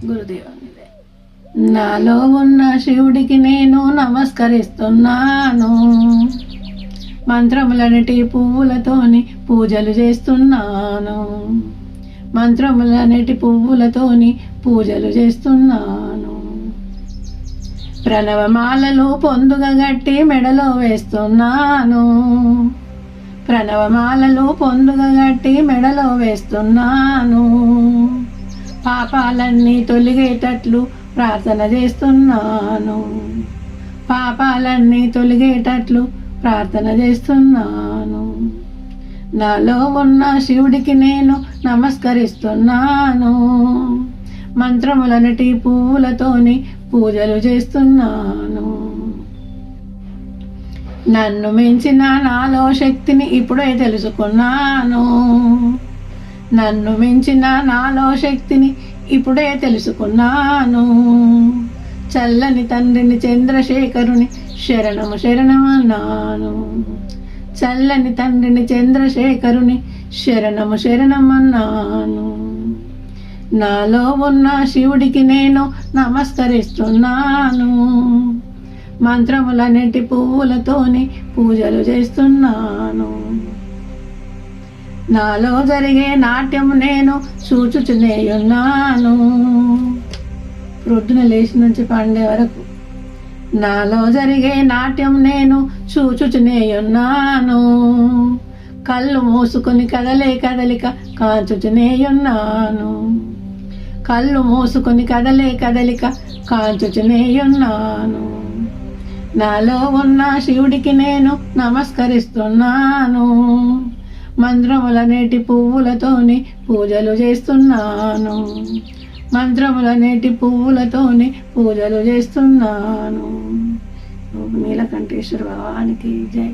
గురుదేవునిదే. నాలో ఉన్న శివుడికి నేను నమస్కరిస్తున్నాను, మంత్రములన్నిటి పువ్వులతోని పూజలు చేస్తున్నాను, మంత్రములన్నిటి పువ్వులతోని పూజలు చేస్తున్నాను. ప్రణవమాలలు పొందుగా గట్టి మెడలో వేస్తున్నాను, ప్రణవమాలలు పొందుగా గట్టి మెడలో వేస్తున్నాను. పాపాలన్నీ తొలగేటట్లు ప్రార్థన చేస్తున్నాను, పాపాలన్నీ తొలగేటట్లు ప్రార్థన చేస్తున్నాను. నాలో ఉన్న శివుడికి నేను నమస్కరిస్తున్నాను, మంత్రములన్నిటి పువ్వులతోని పూజలు చేస్తున్నాను. నన్ను మించిన నాలో శక్తిని ఇప్పుడే తెలుసుకున్నాను, నన్ను మించిన నాలో శక్తిని ఇప్పుడే తెలుసుకున్నాను. చల్లని తండ్రిని చంద్రశేఖరుని శరణము శరణమన్నాను, చల్లని తండ్రిని చంద్రశేఖరుని శరణము శరణమన్నాను. నాలో ఉన్న శివుడికి నేను నమస్కరిస్తున్నాను, మంత్రములన్నిటి పువ్వులతోని పూజలు చేస్తున్నాను. నాలో జరిగే నాట్యం నేను చూచుచునేయున్నాను, ప్రొద్దున లేచి నుంచి పండే వరకు నాలో జరిగే నాట్యం నేను చూచుచునేయున్నాను. కళ్ళు మూసుకొని కదలే కదలిక కాంచుచునేయున్నాను, కళ్ళు మూసుకొని కదలే కదలిక కాంచుచునేయున్నాను. నాలో ఉన్న శివుడికి నేను నమస్కరిస్తున్నాను, మంత్రములన్నిటి పువ్వులతోని పూజలు చేస్తున్నాను, మంత్రములన్నిటి పువ్వులతోని పూజలు చేస్తున్నాను. నీలకంఠేశ్వర భగవానికి జై.